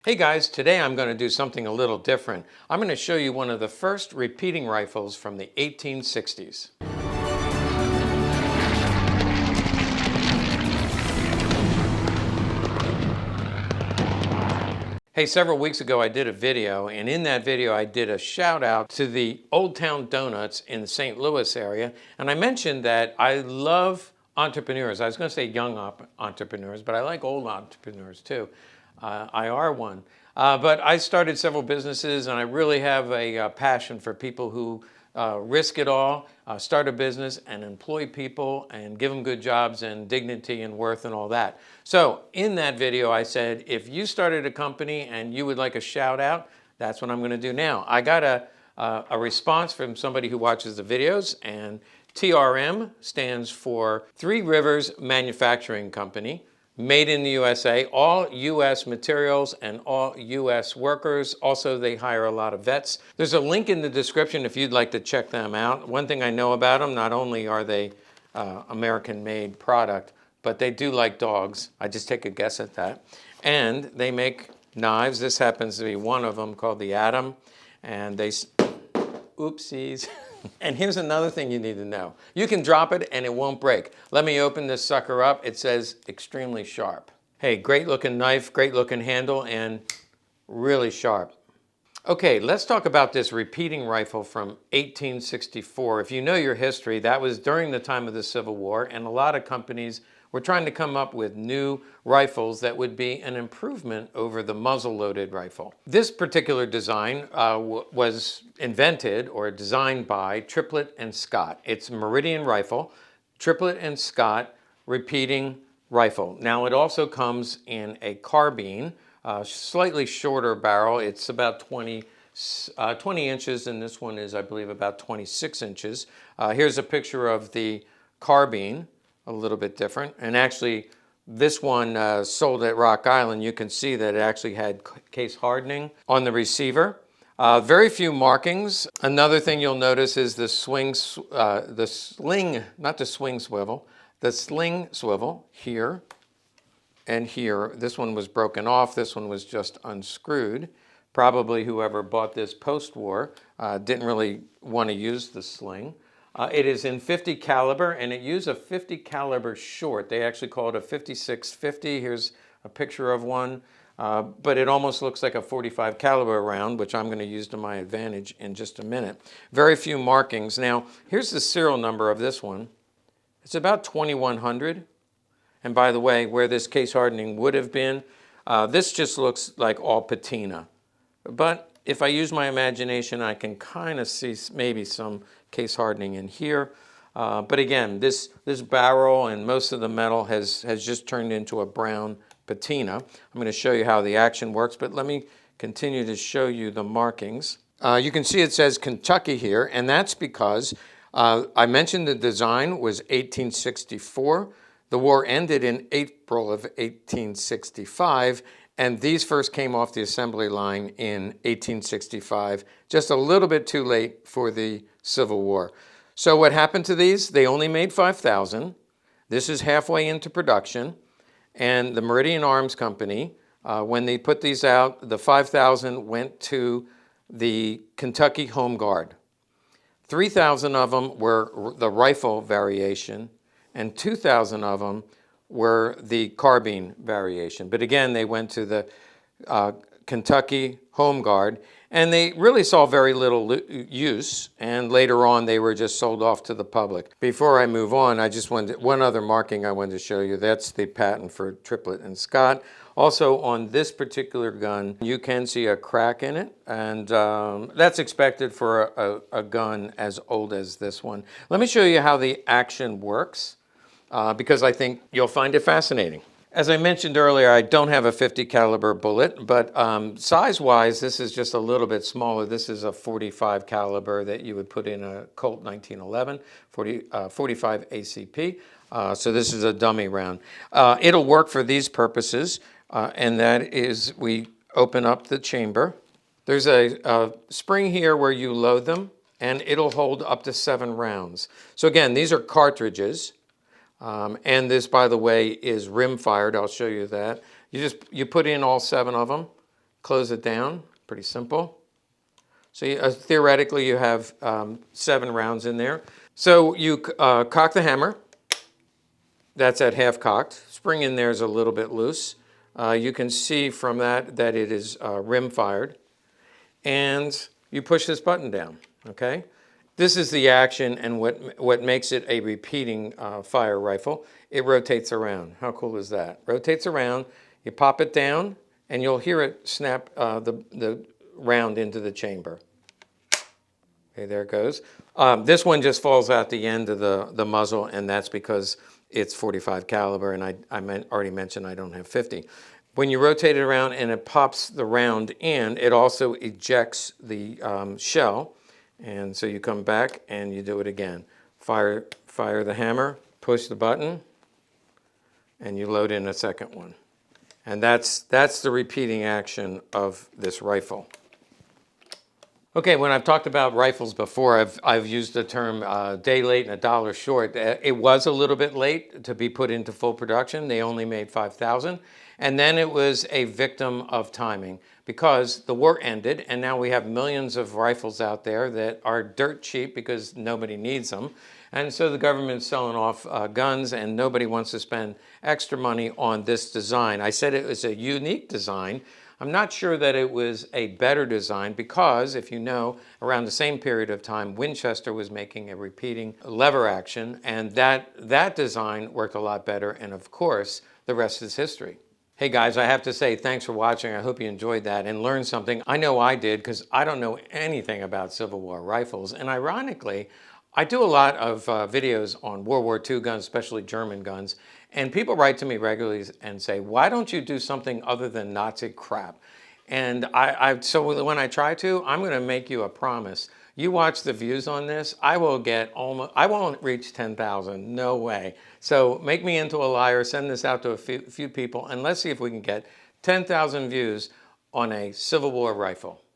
Hey guys, today I'm going to do something a little different. I'm going to show you one of the first repeating rifles from the 1860s. Hey, several weeks ago I did a video, and in that video I did a shout out to the Old Town Donuts in the St. Louis area, and I mentioned that I love entrepreneurs. I was going to say young entrepreneurs, but I like old entrepreneurs too. I are one. But I started several businesses, and I really have a passion for people who risk it all, start a business and employ people and give them good jobs and dignity and worth and all that. So in that video, I said, if you started a company and you would like a shout out, that's what I'm going to do now. I got a response from somebody who watches the videos, and TRM stands for Three Rivers Manufacturing Company. Made in the USA, all US materials and all US workers. Also, they hire a lot of vets. There's a link in the description if you'd like to check them out. One thing I know about them, not only are they American-made product, but they do like dogs. I just take a guess at that. And they make knives. This happens to be one of them called the Atom. And they, oopsies. And here's another thing you need to know. You can drop it and it won't break. Let me open this sucker up. It says extremely sharp. Hey, great looking knife, great looking handle, and really sharp. Okay, let's talk about this repeating rifle from 1864. If you know your history, that was during the time of the Civil War, and a lot of companies were trying to come up with new rifles that would be an improvement over the muzzle-loaded rifle. This particular design was invented or designed by Triplett and Scott. It's a Meridian rifle, Triplett and Scott Repeating Rifle. Now it also comes in a carbine, slightly shorter barrel. It's about 20 inches, and this one is, I believe, about 26 inches. Here's a picture of the carbine. A little bit different, and actually this one sold at Rock Island. You can see that it actually had case hardening on the receiver. Very few markings. Another thing you'll notice is the sling swivel here and here. This one was broken off. This one was just unscrewed. Probably whoever bought this post-war didn't really want to use the sling. It is in 50 caliber, and it used a 50 caliber short. They actually call it a 5650. Here's a picture of one, but it almost looks like a 45 caliber round, which I'm going to use to my advantage in just a minute. Very few markings. Now, here's the serial number of this one. It's about 2100. And by the way, where this case hardening would have been, this just looks like all patina. But if I use my imagination, I can kind of see maybe some case hardening in here. But again, this barrel and most of the metal has just turned into a brown patina. I'm going to show you how the action works, but let me continue to show you the markings. You can see it says Kentucky here, and that's because I mentioned the design was 1864. The war ended in April of 1865. And these first came off the assembly line in 1865, just a little bit too late for the Civil War. So what happened to these? They only made 5,000. This is halfway into production. And the Meridian Arms Company, when they put these out, the 5,000 went to the Kentucky Home Guard. 3,000 of them were the rifle variation, and 2,000 of them were the carbine variation. But again, they went to the Kentucky Home Guard, and they really saw very little use, and later on they were just sold off to the public. Before I move on, I just wanted one other marking I wanted to show you. That's the patent for Triplett and Scott. Also on this particular gun, you can see a crack in it, and that's expected for a gun as old as this one. Let me show you how the action works. Because I think you'll find it fascinating. As I mentioned earlier, I don't have a 50 caliber bullet, but size-wise, this is just a little bit smaller. This is a 45 caliber that you would put in a Colt 1911, 45 ACP. So this is a dummy round. It'll work for these purposes, and that is we open up the chamber. There's a spring here where you load them, and it'll hold up to 7 rounds. So again, these are cartridges. And this, by the way, is rim fired. I'll show you that. You put in all 7 of them. close it down, pretty simple. So theoretically you have 7 rounds in there. So you cock the hammer. That's at half cocked. Spring in there is a little bit loose. You can see from that that it is rim fired. And you push this button down, okay? This is the action and what makes it a repeating fire rifle. It rotates around. How cool is that? Rotates around, you pop it down, and you'll hear it snap the round into the chamber. Okay, there it goes. This one just falls out the end of the muzzle, and that's because it's .45 caliber, and I already mentioned I don't have 50. When you rotate it around and it pops the round in, it also ejects the shell. And so you come back and you do it again. Fire the hammer, push the button, and you load in a second one. And that's the repeating action of this rifle. Okay, when I've talked about rifles before, I've used the term day late and a dollar short. It was a little bit late to be put into full production. They only made 5,000. And then it was a victim of timing because the war ended and now we have millions of rifles out there that are dirt cheap because nobody needs them. And so the government's selling off guns and nobody wants to spend extra money on this design. I said it was a unique design. I'm not sure that it was a better design because, if you know, around the same period of time, Winchester was making a repeating lever action, and that design worked a lot better, and of course, the rest is history. Hey guys, I have to say thanks for watching. I hope you enjoyed that and learned something. I know I did because I don't know anything about Civil War rifles, and ironically, I do a lot of videos on World War II guns, especially German guns, and people write to me regularly and say, why don't you do something other than Nazi crap? And so when I try to, I'm going to make you a promise. You watch the views on this, I won't reach 10,000, no way. So make me into a liar, send this out to a few people, and let's see if we can get 10,000 views on a Civil War rifle.